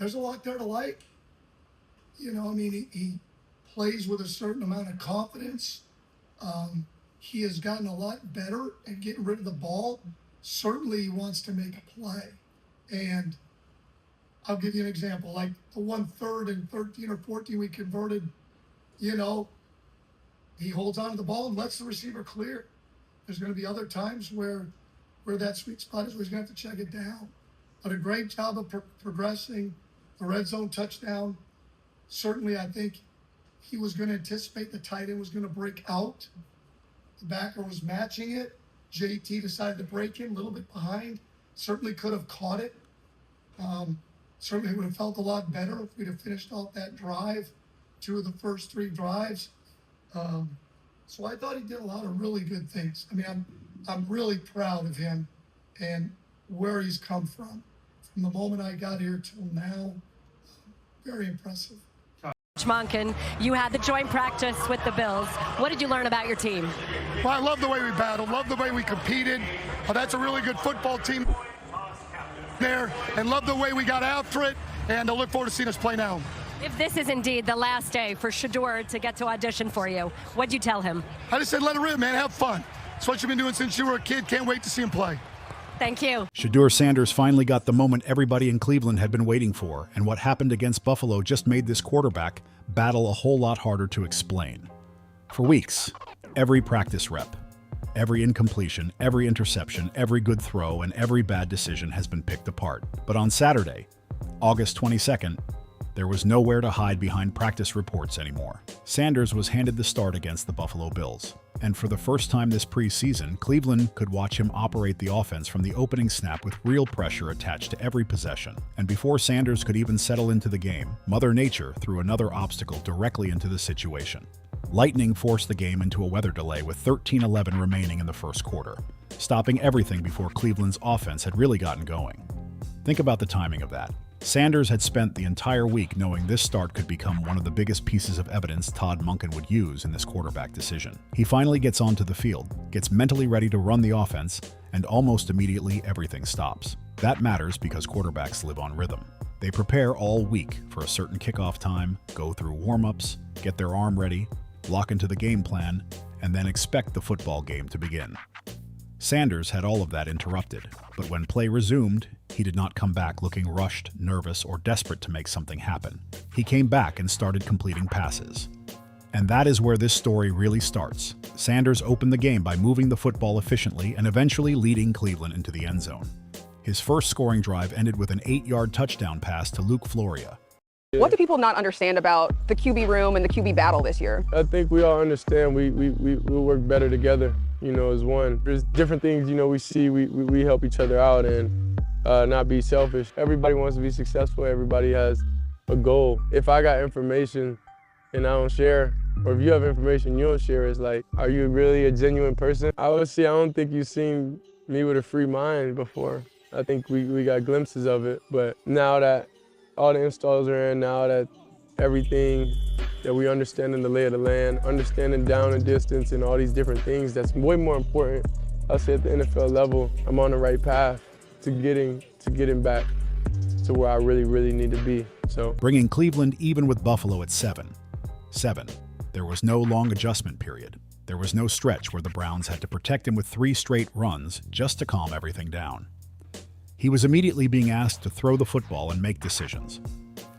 there's a lot there to like. You know, I mean, he plays with a certain amount of confidence. He has gotten a lot better at getting rid of the ball. Certainly he wants to make a play. And I'll give you an example, like the 1/3 and 13 or 14 we converted, you know, he holds on to the ball and lets the receiver clear. There's going to be other times where that sweet spot is where he's going to have to check it down. But a great job of progressing the red zone touchdown. Certainly, I think he was going to anticipate the tight end was going to break out. The backer was matching it. JT decided to break in a little bit behind. Certainly could have caught it. Certainly would have felt a lot better if we'd have finished off that drive, 2 of the first 3 drives. So I thought he did a lot of really good things. I mean, I'm really proud of him and where he's come from the moment I got here till now. Very impressive. Monken, you had the joint practice with the Bills. What did you learn about your team? Well, I love the way we battled, love the way we competed. That's a really good football team there, and love the way we got after it, and I look forward to seeing us play now. If this is indeed the last day for Shedeur to get to audition for you, what'd you tell him? I just said, let it rip, man, have fun. It's what you've been doing since you were a kid. Can't wait to see him play. Thank you. Shedeur Sanders finally got the moment everybody in Cleveland had been waiting for, and what happened against Buffalo just made this quarterback battle a whole lot harder to explain. For weeks, every practice rep, every incompletion, every interception, every good throw, and every bad decision has been picked apart. But on Saturday, August 22nd, there was nowhere to hide behind practice reports anymore. Sanders was handed the start against the Buffalo Bills, and for the first time this preseason, Cleveland could watch him operate the offense from the opening snap with real pressure attached to every possession. And before Sanders could even settle into the game, Mother Nature threw another obstacle directly into the situation. Lightning forced the game into a weather delay with 13:11 remaining in the first quarter, stopping everything before Cleveland's offense had really gotten going. Think about the timing of that. Sanders had spent the entire week knowing this start could become one of the biggest pieces of evidence Todd Monken would use in this quarterback decision. He finally gets onto the field, gets mentally ready to run the offense, and almost immediately everything stops. That matters because quarterbacks live on rhythm. They prepare all week for a certain kickoff time, go through warm-ups, get their arm ready, lock into the game plan, and then expect the football game to begin. Sanders had all of that interrupted, but when play resumed, he did not come back looking rushed, nervous, or desperate to make something happen. He came back and started completing passes. And that is where this story really starts. Sanders opened the game by moving the football efficiently and eventually leading Cleveland into the end zone. His first scoring drive ended with an 8-yard touchdown pass to Luke Floria. What do people not understand about the QB room and the QB battle this year? I think we all understand we work better together, you know, as one. There's different things, you know, we see, we help each other out and not be selfish. Everybody wants to be successful. Everybody has a goal. If I got information and I don't share, or if you have information you don't share, it's like, are you really a genuine person? I would say I don't think you've seen me with a free mind before. I think we got glimpses of it, but now that all the installs are in, now that everything that we understand in the lay of the land, understanding down and distance and all these different things, that's way more important. I'll say at the NFL level, I'm on the right path to getting back to where I really need to be. So bringing Cleveland even with Buffalo at 7. There was no long adjustment period. There was no stretch where the Browns had to protect him with 3 straight runs just to calm everything down. He was immediately being asked to throw the football and make decisions.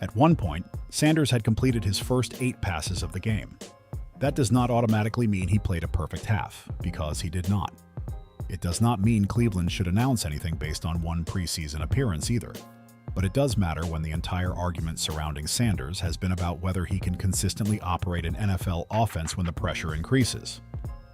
At one point, Sanders had completed his first 8 passes of the game. That does not automatically mean he played a perfect half, because he did not. It does not mean Cleveland should announce anything based on one preseason appearance either. But it does matter when the entire argument surrounding Sanders has been about whether he can consistently operate an NFL offense when the pressure increases.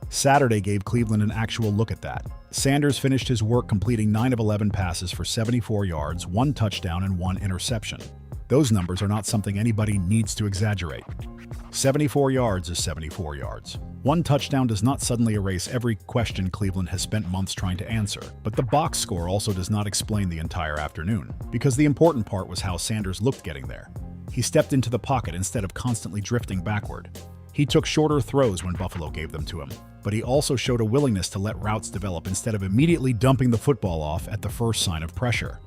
Saturday gave Cleveland an actual look at that. Sanders finished his work completing 9 of 11 passes for 74 yards, 1 touchdown, and 1 interception. Those numbers are not something anybody needs to exaggerate. 74 yards is 74 yards. 1 touchdown does not suddenly erase every question Cleveland has spent months trying to answer, but the box score also does not explain the entire afternoon, because the important part was how Sanders looked getting there. He stepped into the pocket instead of constantly drifting backward. He took shorter throws when Buffalo gave them to him, but he also showed a willingness to let routes develop instead of immediately dumping the football off at the first sign of pressure.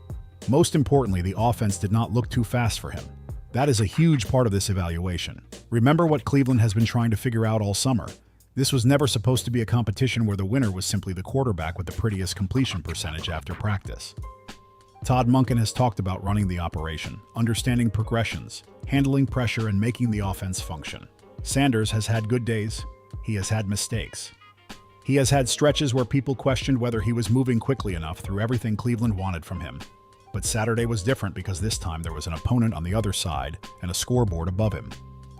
Most importantly, the offense did not look too fast for him. That is a huge part of this evaluation. Remember what Cleveland has been trying to figure out all summer. This was never supposed to be a competition where the winner was simply the quarterback with the prettiest completion percentage after practice. Todd Monken has talked about running the operation, understanding progressions, handling pressure, and making the offense function. Sanders has had good days. He has had mistakes. He has had stretches where people questioned whether he was moving quickly enough through everything Cleveland wanted from him. But Saturday was different because this time there was an opponent on the other side and a scoreboard above him.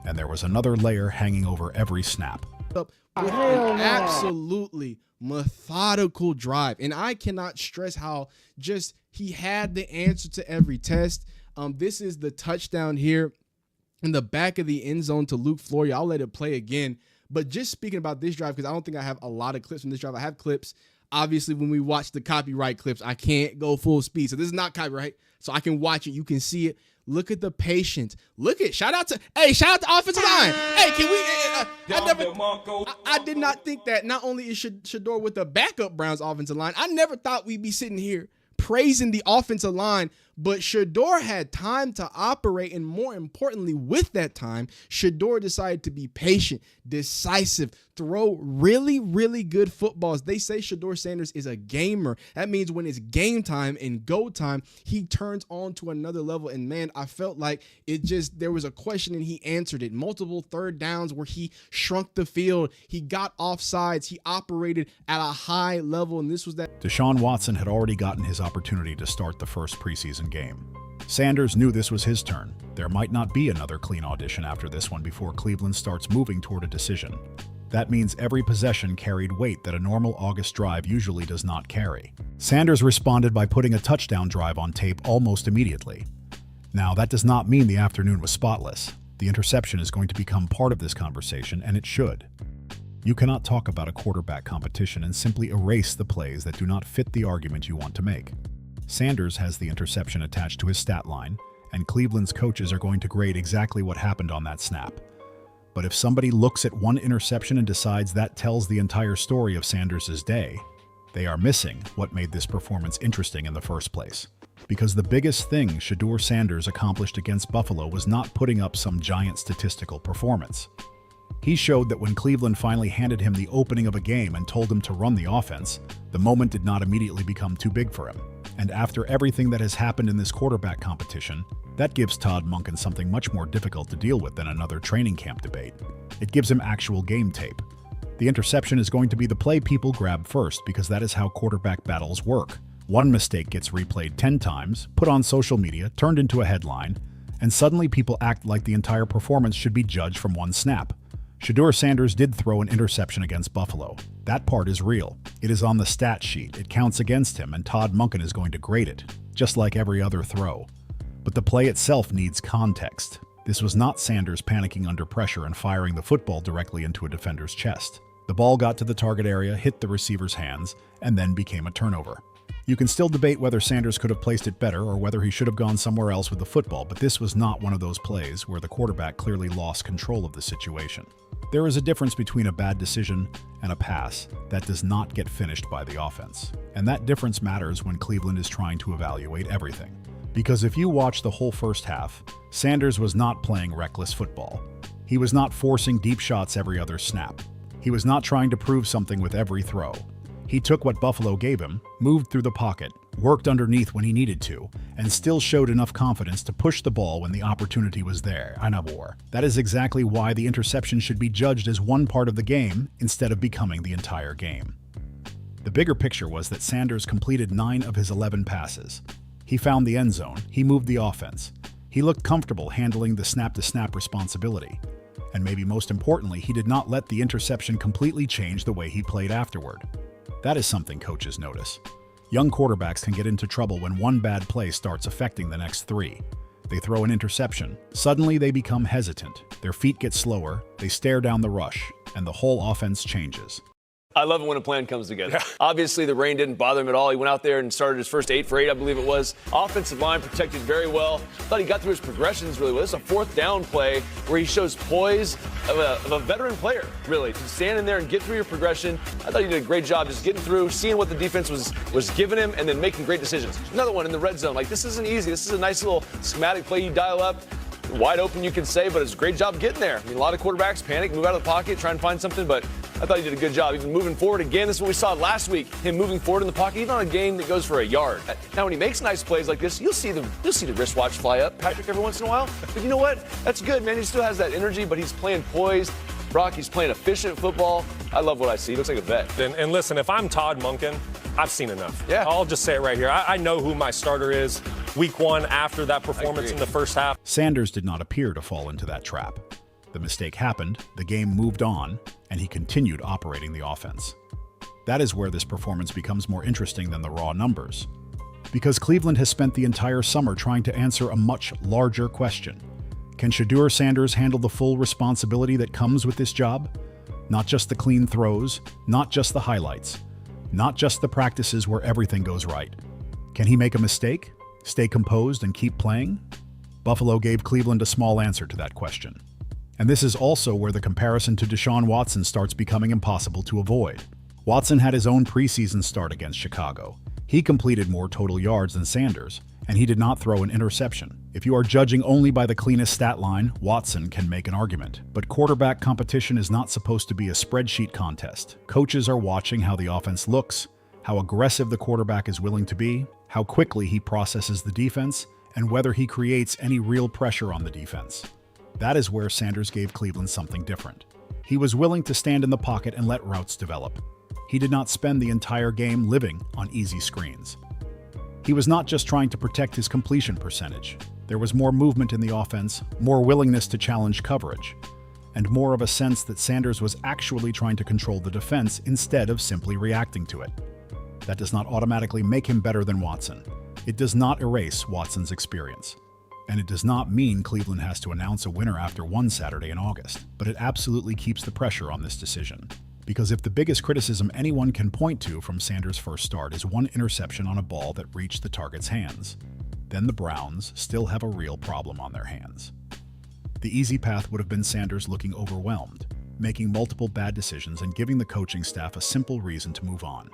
And there was another layer hanging over every snap. With an absolutely methodical drive. And I cannot stress how just he had the answer to every test. This is the touchdown here in the back of the end zone to Luke Flory. I'll let it play again. But just speaking about this drive, because I don't think I have a lot of clips from this drive. I have clips. Obviously, when we watch the copyright clips, I can't go full speed. So this is not copyright. So I can watch it. You can see it. Look at the patience. Look at shout out to offensive line. Hey, can we? I did not think that. Not only is Shedeur with the backup Browns offensive line, I never thought we'd be sitting here praising the offensive line, but Shedeur had time to operate, and more importantly, with that time, Shedeur decided to be patient, decisive, throw really, really good footballs. They say Shedeur Sanders is a gamer. That means when it's game time and go time, he turns on to another level. And man, I felt like there was a question and he answered it. Multiple third downs where he shrunk the field. He got offsides. He operated at a high level. And this was that. Deshaun Watson had already gotten his opportunity to start the first preseason game. Sanders knew this was his turn. There might not be another clean audition after this one before Cleveland starts moving toward a decision. That means every possession carried weight that a normal August drive usually does not carry. Sanders responded by putting a touchdown drive on tape almost immediately. Now, that does not mean the afternoon was spotless. The interception is going to become part of this conversation, and it should. You cannot talk about a quarterback competition and simply erase the plays that do not fit the argument you want to make. Sanders has the interception attached to his stat line, and Cleveland's coaches are going to grade exactly what happened on that snap. But if somebody looks at one interception and decides that tells the entire story of Sanders' day, they are missing what made this performance interesting in the first place. Because the biggest thing Shedeur Sanders accomplished against Buffalo was not putting up some giant statistical performance. He showed that when Cleveland finally handed him the opening of a game and told him to run the offense, the moment did not immediately become too big for him. And after everything that has happened in this quarterback competition, that gives Todd Monken something much more difficult to deal with than another training camp debate. It gives him actual game tape. The interception is going to be the play people grab first because that is how quarterback battles work. One mistake gets replayed 10 times, put on social media, turned into a headline, and suddenly people act like the entire performance should be judged from one snap. Shedeur Sanders did throw an interception against Buffalo. That part is real. It is on the stat sheet. It counts against him, and Todd Monken is going to grade it, just like every other throw. But the play itself needs context. This was not Sanders panicking under pressure and firing the football directly into a defender's chest. The ball got to the target area, hit the receiver's hands, and then became a turnover. You can still debate whether Sanders could have placed it better or whether he should have gone somewhere else with the football, but this was not one of those plays where the quarterback clearly lost control of the situation. There is a difference between a bad decision and a pass that does not get finished by the offense. And that difference matters when Cleveland is trying to evaluate everything. Because if you watch the whole first half, Sanders was not playing reckless football. He was not forcing deep shots every other snap. He was not trying to prove something with every throw. He took what Buffalo gave him, moved through the pocket, worked underneath when he needed to, and still showed enough confidence to push the ball when the opportunity was there. That is exactly why the interception should be judged as one part of the game instead of becoming the entire game. The bigger picture was that Sanders completed 9 of his 11 passes. He found the end zone. He moved the offense. He looked comfortable handling the snap-to-snap responsibility. And maybe most importantly, he did not let the interception completely change the way he played afterward. That is something coaches notice. Young quarterbacks can get into trouble when one bad play starts affecting the next 3. They throw an interception. Suddenly they become hesitant. Their feet get slower, they stare down the rush, and the whole offense changes. I love it when a plan comes together. Yeah. Obviously, the rain didn't bother him at all. He went out there and started his first 8 for 8, I believe it was. Offensive line protected very well. Thought he got through his progressions really well. This is a 4th down play where he shows poise of a veteran player, really. To stand in there and get through your progression. I thought he did a great job just getting through, seeing what the defense was giving him, and then making great decisions. Another one in the red zone. Like, this isn't easy. This is a nice little schematic play you dial up. Wide open, you can say, but it's a great job getting there. I mean, a lot of quarterbacks panic, move out of the pocket, try and find something, but I thought he did a good job. Even moving forward again, this is what we saw last week, him moving forward in the pocket, even on a game that goes for a yard. Now, when he makes nice plays like this, you'll see the wristwatch fly up, Patrick, every once in a while. But you know what? That's good, man. He still has that energy, but he's playing poised. Brock, he's playing efficient football. I love what I see. He looks like a vet. And listen, if I'm Todd Monken, I've seen enough. Yeah. I'll just say it right here. I know who my starter is week 1 after that performance in the first half. Sanders did not appear to fall into that trap. The mistake happened, the game moved on, and he continued operating the offense. That is where this performance becomes more interesting than the raw numbers. Because Cleveland has spent the entire summer trying to answer a much larger question. Can Shedeur Sanders handle the full responsibility that comes with this job? Not just the clean throws, not just the highlights, not just the practices where everything goes right. Can he make a mistake, stay composed, and keep playing? Buffalo gave Cleveland a small answer to that question. And this is also where the comparison to Deshaun Watson starts becoming impossible to avoid. Watson had his own preseason start against Chicago. He completed more total yards than Sanders, and he did not throw an interception. If you are judging only by the cleanest stat line, Watson can make an argument. But quarterback competition is not supposed to be a spreadsheet contest. Coaches are watching how the offense looks, how aggressive the quarterback is willing to be, how quickly he processes the defense, and whether he creates any real pressure on the defense. That is where Sanders gave Cleveland something different. He was willing to stand in the pocket and let routes develop. He did not spend the entire game living on easy screens. He was not just trying to protect his completion percentage. There was more movement in the offense, more willingness to challenge coverage, and more of a sense that Sanders was actually trying to control the defense instead of simply reacting to it. That does not automatically make him better than Watson. It does not erase Watson's experience. And it does not mean Cleveland has to announce a winner after one Saturday in August, but it absolutely keeps the pressure on this decision. Because if the biggest criticism anyone can point to from Sanders' first start is one interception on a ball that reached the target's hands, then the Browns still have a real problem on their hands. The easy path would have been Sanders looking overwhelmed, making multiple bad decisions and giving the coaching staff a simple reason to move on.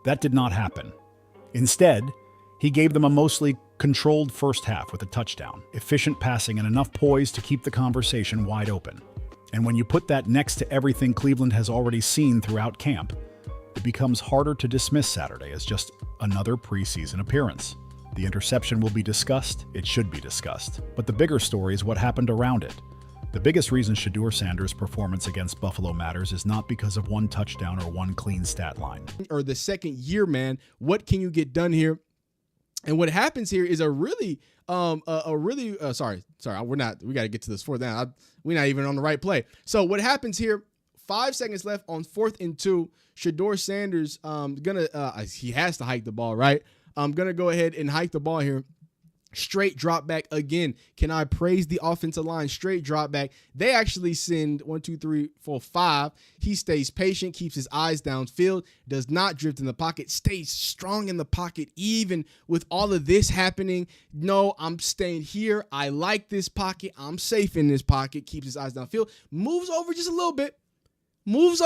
That did not happen. Instead, he gave them a mostly controlled first half with a touchdown, efficient passing, and enough poise to keep the conversation wide open. And when you put that next to everything Cleveland has already seen throughout camp, it becomes harder to dismiss Saturday as just another preseason appearance. The interception will be discussed, it should be discussed, but the bigger story is what happened around it. The biggest reason Shedeur Sanders' performance against Buffalo matters is not because of one touchdown or one clean stat line. Or the second year, man, what can you get done here? And what happens here is we got to get to this fourth down. We're not even on the right play. So what happens here, 5 seconds left on 4th and 2, Shedeur Sanders, he has to hike the ball, right? I'm going to go ahead and hike the ball here. Straight drop back again. Can I praise the offensive line? Straight drop back. They actually send 1, 2, 3, 4, 5. He stays patient, keeps his eyes downfield, does not drift in the pocket, stays strong in the pocket, even with all of this happening. No, I'm staying here. I like this pocket. I'm safe in this pocket. Keeps his eyes downfield. Moves over just a little bit. And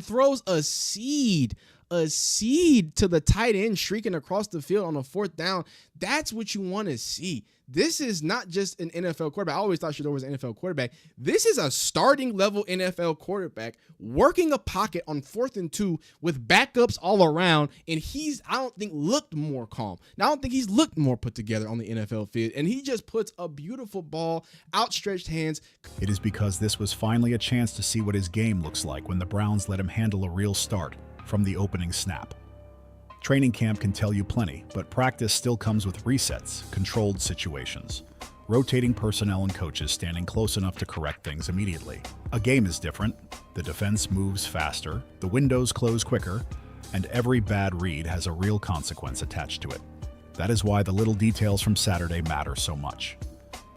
throws a seed to the tight end streaking across the field on a 4th down. That's what you want to see. This is not just an NFL quarterback. I always thought Shedeur was an NFL quarterback. This is a starting level NFL quarterback working a pocket on 4th and 2 with backups all around. And I don't think looked more calm. Now, I don't think he's looked more put together on the NFL field. And he just puts a beautiful ball, outstretched hands. It is because this was finally a chance to see what his game looks like when the Browns let him handle a real start from the opening snap. Training camp can tell you plenty, but practice still comes with resets, controlled situations, rotating personnel and coaches standing close enough to correct things immediately. A game is different. The defense moves faster, the windows close quicker, and every bad read has a real consequence attached to it. That is why the little details from Saturday matter so much.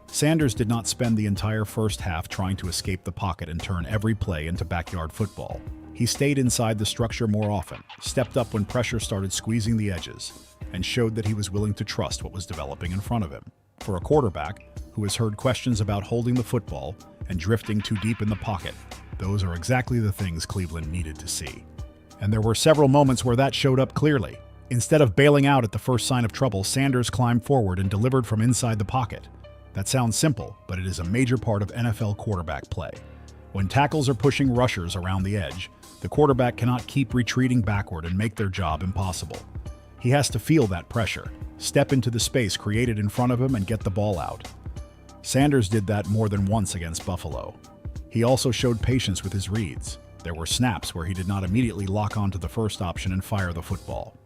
Sanders did not spend the entire first half trying to escape the pocket and turn every play into backyard football. He He stayed inside the structure more often, stepped up when pressure started squeezing the edges, and showed that he was willing to trust what was developing in front of him. For a quarterback who has heard questions about holding the football and drifting too deep in the pocket, those are exactly the things Cleveland needed to see. And there were several moments where that showed up clearly. Instead of bailing out at the first sign of trouble, Sanders climbed forward and delivered from inside the pocket. That sounds simple, but it is a major part of NFL quarterback play. When tackles are pushing rushers around the edge, the quarterback cannot keep retreating backward and make their job impossible. He has to feel that pressure, step into the space created in front of him, and get the ball out. Sanders did that more than once against Buffalo. He also showed patience with his reads. There were snaps where he did not immediately lock onto the first option and fire the football.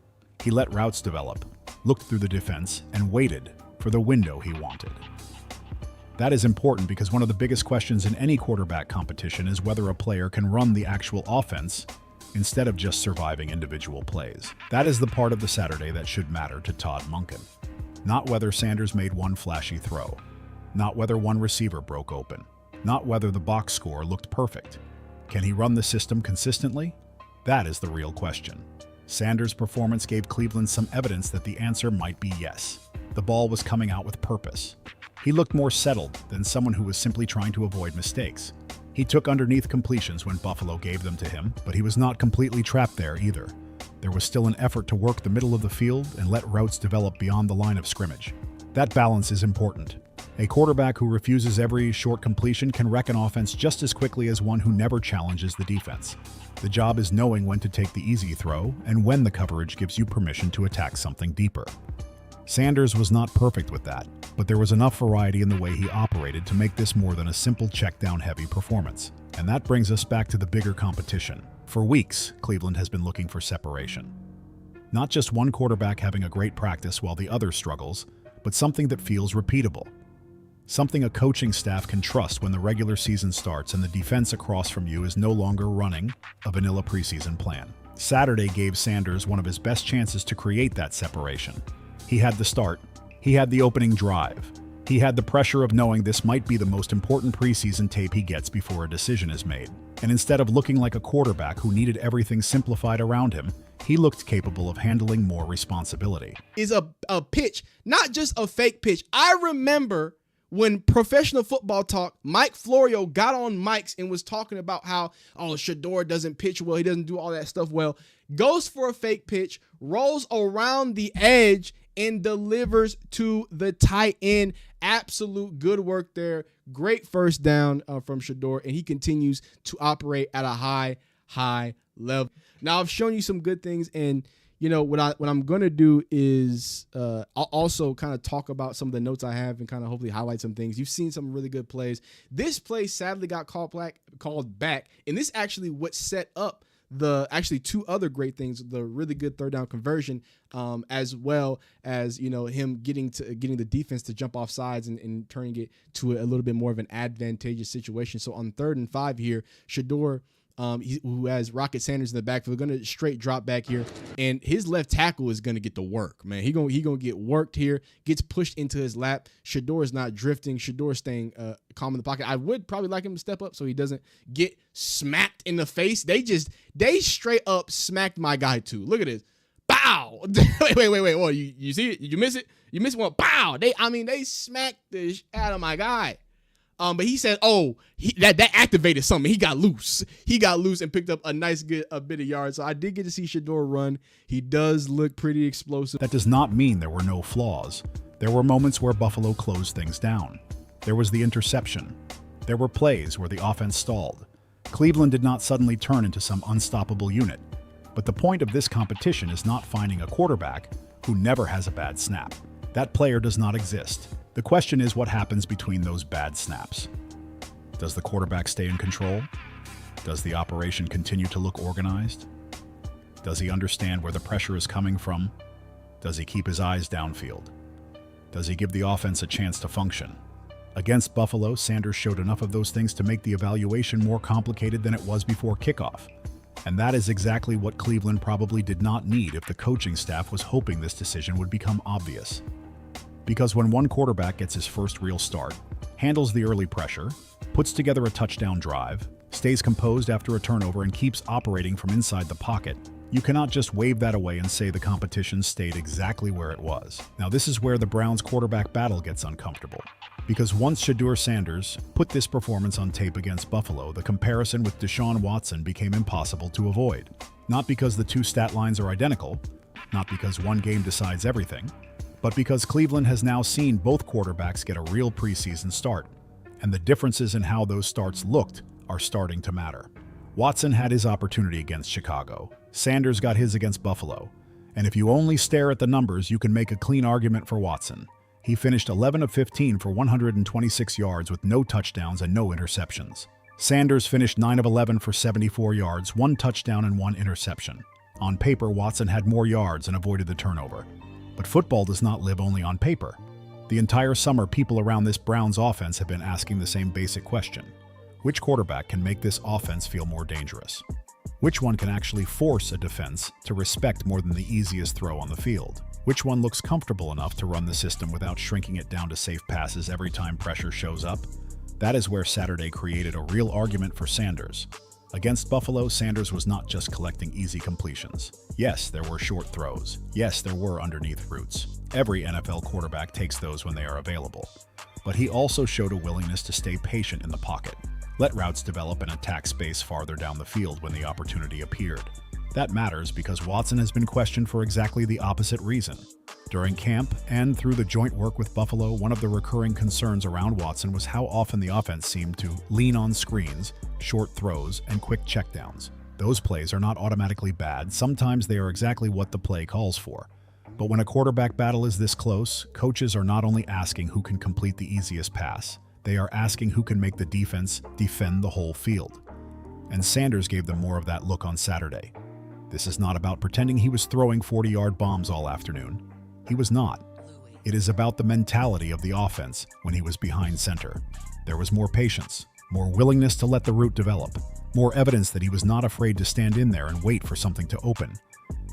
He let routes develop, looked through the defense, and waited for the window he wanted. That is important because one of the biggest questions in any quarterback competition is whether a player can run the actual offense instead of just surviving individual plays. That is the part of the Saturday that should matter to Todd Monken. Not whether Sanders made one flashy throw, not whether one receiver broke open, not whether the box score looked perfect. Can he run the system consistently? That is the real question. Sanders' performance gave Cleveland some evidence that the answer might be yes. The ball was coming out with purpose. He looked more settled than someone who was simply trying to avoid mistakes. He took underneath completions when Buffalo gave them to him, but he was not completely trapped there either. There was still an effort to work the middle of the field and let routes develop beyond the line of scrimmage. That balance is important. A quarterback who refuses every short completion can wreck an offense just as quickly as one who never challenges the defense. The job is knowing when to take the easy throw and when the coverage gives you permission to attack something deeper. Sanders was not perfect with that, but there was enough variety in the way he operated to make this more than a simple check-down heavy performance. And that brings us back to the bigger competition. For weeks, Cleveland has been looking for separation. Not just one quarterback having a great practice while the other struggles, but something that feels repeatable. Something a coaching staff can trust when the regular season starts and the defense across from you is no longer running a vanilla preseason plan. Saturday gave Sanders one of his best chances to create that separation. He had the start. He had the opening drive. He had the pressure of knowing this might be the most important preseason tape he gets before a decision is made. And instead of looking like a quarterback who needed everything simplified around him, he looked capable of handling more responsibility. Is a pitch, not just a fake pitch. I remember when Professional Football Talk, Mike Florio got on mics and was talking about how, Shedeur doesn't pitch well, he doesn't do all that stuff well, goes for a fake pitch, rolls around the edge, and delivers to the tight end. Absolute good work there. Great first down from Shedeur, and he continues to operate at a high level. Now, I've shown you some good things, and what I'm going to do is I'll also kind of talk about some of the notes I have and kind of hopefully highlight some things. You've seen some really good plays. This play sadly got called back, and this actually what set up the two other great things, the really good third down conversion, as well as, him getting the defense to jump off sides and turning it to a little bit more of an advantageous situation. So on 3rd and 5 here, Shedeur, who has Rocket Sanders in the backfield, going to straight drop back here, and his left tackle is going to get the work, man. He gonna get worked here, gets pushed into his lap. Shedeur is not drifting. Shedeur staying calm in the pocket. I would probably like him to step up so he doesn't get smacked in the face. They straight up smacked my guy too. Look at this. Bow. wait. Oh, you see it? You miss it? You miss one. Bow. They smacked the shit out of my guy. But he said, that activated something. He got loose. And picked up a nice bit of yards. So I did get to see Shedeur run. He does look pretty explosive. That does not mean there were no flaws. There were moments where Buffalo closed things down. There was the interception. There were plays where the offense stalled. Cleveland did not suddenly turn into some unstoppable unit. But the point of this competition is not finding a quarterback who never has a bad snap. That player does not exist. The question is what happens between those bad snaps. Does the quarterback stay in control? Does the operation continue to look organized? Does he understand where the pressure is coming from? Does he keep his eyes downfield? Does he give the offense a chance to function? Against Buffalo, Sanders showed enough of those things to make the evaluation more complicated than it was before kickoff. And that is exactly what Cleveland probably did not need if the coaching staff was hoping this decision would become obvious. Because when one quarterback gets his first real start, handles the early pressure, puts together a touchdown drive, stays composed after a turnover, and keeps operating from inside the pocket, you cannot just wave that away and say the competition stayed exactly where it was. Now, this is where the Browns quarterback battle gets uncomfortable. Because once Shedeur Sanders put this performance on tape against Buffalo, the comparison with Deshaun Watson became impossible to avoid. Not because the two stat lines are identical, not because one game decides everything, but because Cleveland has now seen both quarterbacks get a real preseason start, and the differences in how those starts looked are starting to matter. Watson had his opportunity against Chicago. Sanders got his against Buffalo. And if you only stare at the numbers, you can make a clean argument for Watson. He finished 11 of 15 for 126 yards with no touchdowns and no interceptions. Sanders finished 9 of 11 for 74 yards, 1 touchdown and 1 interception. On paper, Watson had more yards and avoided the turnover. But football does not live only on paper. The entire summer, people around this Browns offense have been asking the same basic question. Which quarterback can make this offense feel more dangerous? Which one can actually force a defense to respect more than the easiest throw on the field? Which one looks comfortable enough to run the system without shrinking it down to safe passes every time pressure shows up? That is where Saturday created a real argument for Sanders. Against Buffalo, Sanders was not just collecting easy completions. Yes, there were short throws. Yes, there were underneath routes. Every NFL quarterback takes those when they are available. But he also showed a willingness to stay patient in the pocket. Let routes develop and attack space farther down the field when the opportunity appeared. That matters because Watson has been questioned for exactly the opposite reason. During camp and through the joint work with Buffalo, one of the recurring concerns around Watson was how often the offense seemed to lean on screens, short throws, and quick checkdowns. Those plays are not automatically bad. Sometimes they are exactly what the play calls for. But when a quarterback battle is this close, coaches are not only asking who can complete the easiest pass, they are asking who can make the defense defend the whole field. And Sanders gave them more of that look on Saturday. This is not about pretending he was throwing 40-yard bombs all afternoon. He was not. It is about the mentality of the offense when he was behind center. There was more patience, more willingness to let the route develop, more evidence that he was not afraid to stand in there and wait for something to open.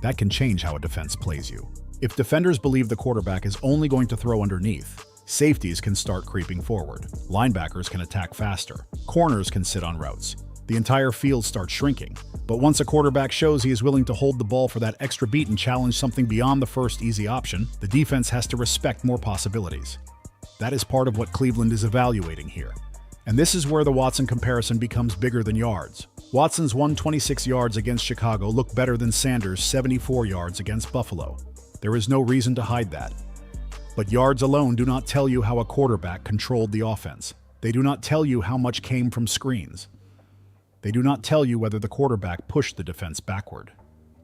That can change how a defense plays you. If defenders believe the quarterback is only going to throw underneath, safeties can start creeping forward. Linebackers can attack faster. Corners can sit on routes. The entire field starts shrinking. But once a quarterback shows he is willing to hold the ball for that extra beat and challenge something beyond the first easy option, the defense has to respect more possibilities. That is part of what Cleveland is evaluating here. And this is where the Watson comparison becomes bigger than yards. Watson's 126 yards against Chicago looked better than Sanders' 74 yards against Buffalo. There is no reason to hide that. But yards alone do not tell you how a quarterback controlled the offense. They do not tell you how much came from screens. They do not tell you whether the quarterback pushed the defense backward.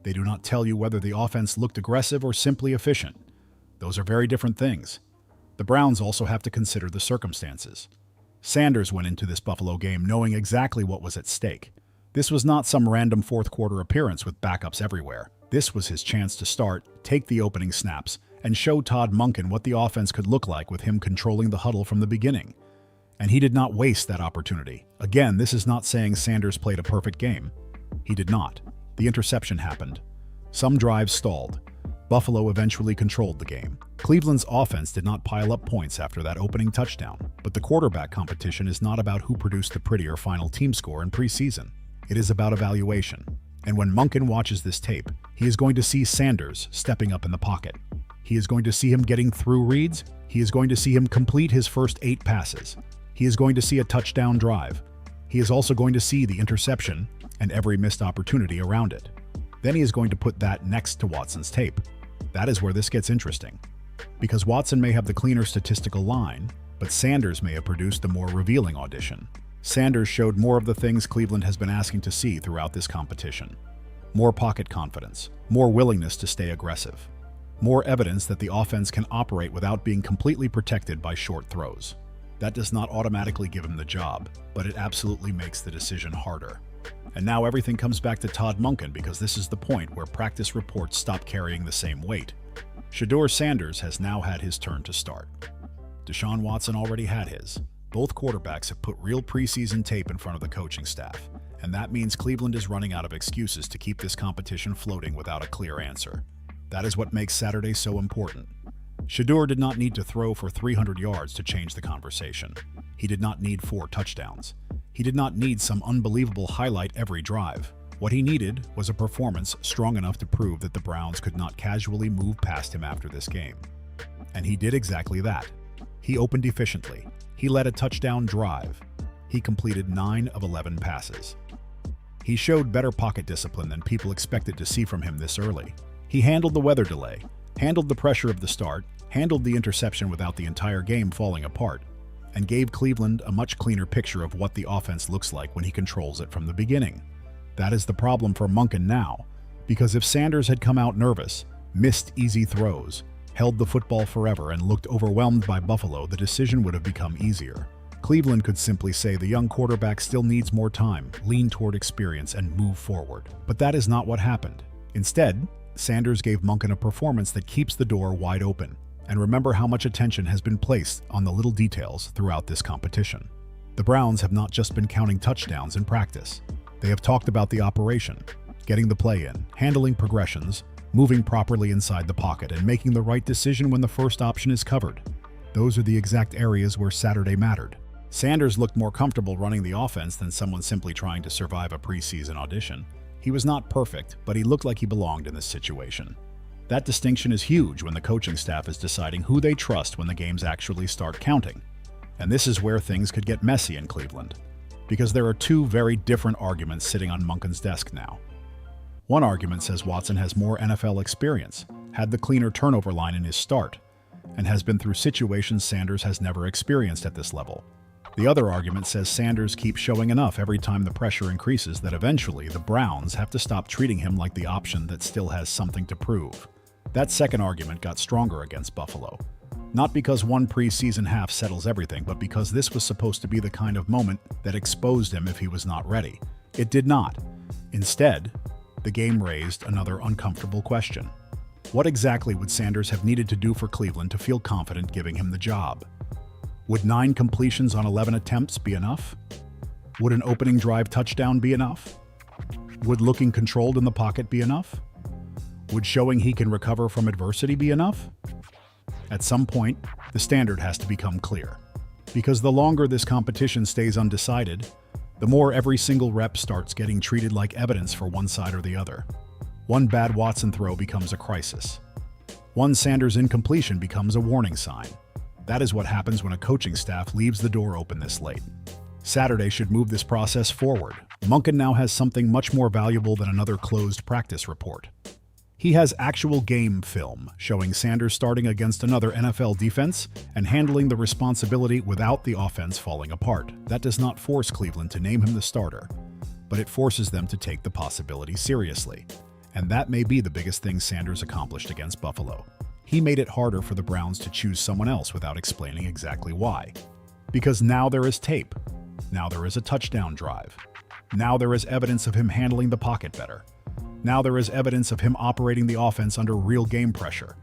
They do not tell you whether the offense looked aggressive or simply efficient. Those are very different things. The Browns also have to consider the circumstances. Sanders went into this Buffalo game knowing exactly what was at stake. This was not some random fourth-quarter appearance with backups everywhere. This was his chance to start, take the opening snaps, and show Todd Monken what the offense could look like with him controlling the huddle from the beginning. And he did not waste that opportunity. Again, this is not saying Sanders played a perfect game. He did not. The interception happened. Some drives stalled. Buffalo eventually controlled the game. Cleveland's offense did not pile up points after that opening touchdown. But the quarterback competition is not about who produced the prettier final team score in preseason. It is about evaluation. And when Monken watches this tape, he is going to see Sanders stepping up in the pocket. He is going to see him getting through reads. He is going to see him complete his first 8 passes. He is going to see a touchdown drive. He is also going to see the interception and every missed opportunity around it. Then he is going to put that next to Watson's tape. That is where this gets interesting. Because Watson may have the cleaner statistical line, but Sanders may have produced the more revealing audition. Sanders showed more of the things Cleveland has been asking to see throughout this competition. More pocket confidence, more willingness to stay aggressive, more evidence that the offense can operate without being completely protected by short throws. That does not automatically give him the job, but it absolutely makes the decision harder. And now everything comes back to Todd Monken because this is the point where practice reports stop carrying the same weight. Shedeur Sanders has now had his turn to start. Deshaun Watson already had his. Both quarterbacks have put real preseason tape in front of the coaching staff, and that means Cleveland is running out of excuses to keep this competition floating without a clear answer. That is what makes Saturday so important. Shedeur did not need to throw for 300 yards to change the conversation. He did not need 4 touchdowns. He did not need some unbelievable highlight every drive. What he needed was a performance strong enough to prove that the Browns could not casually move past him after this game. And he did exactly that. He opened efficiently. He led a touchdown drive. He completed 9 of 11 passes. He showed better pocket discipline than people expected to see from him this early. He handled the weather delay, handled the pressure of the start, handled the interception without the entire game falling apart, and gave Cleveland a much cleaner picture of what the offense looks like when he controls it from the beginning. That is the problem for Monken now, because if Sanders had come out nervous, missed easy throws, held the football forever, and looked overwhelmed by Buffalo, the decision would have become easier. Cleveland could simply say the young quarterback still needs more time, lean toward experience, and move forward. But that is not what happened. Instead, Sanders gave Monken a performance that keeps the door wide open. And remember how much attention has been placed on the little details throughout this competition. The Browns have not just been counting touchdowns in practice. They have talked about the operation, getting the play in, handling progressions, moving properly inside the pocket, and making the right decision when the first option is covered. Those are the exact areas where Saturday mattered. Sanders looked more comfortable running the offense than someone simply trying to survive a preseason audition. He was not perfect, but he looked like he belonged in this situation. That distinction is huge when the coaching staff is deciding who they trust when the games actually start counting. And this is where things could get messy in Cleveland, because there are two very different arguments sitting on Monken's desk now. One argument says Watson has more NFL experience, had the cleaner turnover line in his start, and has been through situations Sanders has never experienced at this level. The other argument says Sanders keeps showing enough every time the pressure increases that eventually the Browns have to stop treating him like the option that still has something to prove. That second argument got stronger against Buffalo. Not because one preseason half settles everything, but because this was supposed to be the kind of moment that exposed him if he was not ready. It did not. Instead, the game raised another uncomfortable question. What exactly would Sanders have needed to do for Cleveland to feel confident giving him the job? Would 9 completions on 11 attempts be enough? Would an opening drive touchdown be enough? Would looking controlled in the pocket be enough? Would showing he can recover from adversity be enough? At some point, the standard has to become clear. Because the longer this competition stays undecided, the more every single rep starts getting treated like evidence for one side or the other. One bad Watson throw becomes a crisis. One Sanders incompletion becomes a warning sign. That is what happens when a coaching staff leaves the door open this late. Saturday should move this process forward. Monken now has something much more valuable than another closed practice report. He has actual game film showing Sanders starting against another NFL defense and handling the responsibility without the offense falling apart. That does not force Cleveland to name him the starter, but it forces them to take the possibility seriously. And that may be the biggest thing Sanders accomplished against Buffalo. He made it harder for the Browns to choose someone else without explaining exactly why. Because now there is tape. Now there is a touchdown drive. Now there is evidence of him handling the pocket better. Now there is evidence of him operating the offense under real game pressure.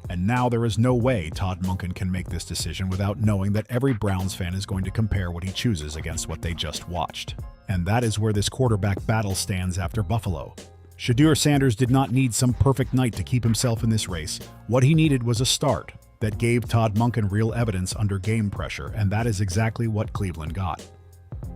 And now there is no way Todd Monken can make this decision without knowing that every Browns fan is going to compare what he chooses against what they just watched. And that is where this quarterback battle stands after Buffalo. Shedeur Sanders did not need some perfect night to keep himself in this race. What he needed was a start that gave Todd Monken real evidence under game pressure, and that is exactly what Cleveland got.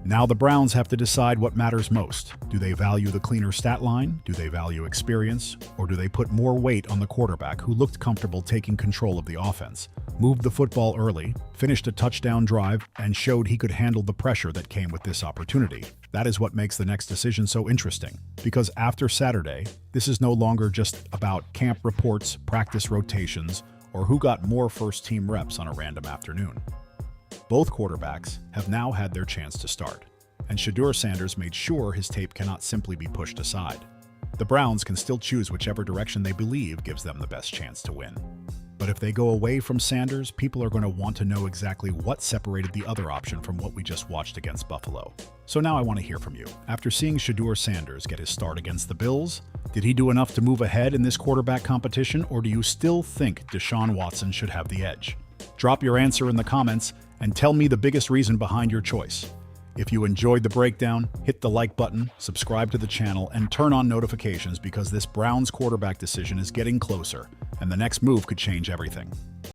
Now the Browns have to decide what matters most. Do they value the cleaner stat line? Do they value experience? Or do they put more weight on the quarterback who looked comfortable taking control of the offense, moved the football early, finished a touchdown drive, and showed he could handle the pressure that came with this opportunity? That is what makes the next decision so interesting, because after Saturday, this is no longer just about camp reports, practice rotations, or who got more first-team reps on a random afternoon. Both quarterbacks have now had their chance to start, and Shedeur Sanders made sure his tape cannot simply be pushed aside. The Browns can still choose whichever direction they believe gives them the best chance to win. But if they go away from Sanders, people are going to want to know exactly what separated the other option from what we just watched against Buffalo. So now I want to hear from you. After seeing Shedeur Sanders get his start against the Bills, did he do enough to move ahead in this quarterback competition, or do you still think Deshaun Watson should have the edge? Drop your answer in the comments and tell me the biggest reason behind your choice. If you enjoyed the breakdown, hit the like button, subscribe to the channel, and turn on notifications because this Browns quarterback decision is getting closer, and the next move could change everything.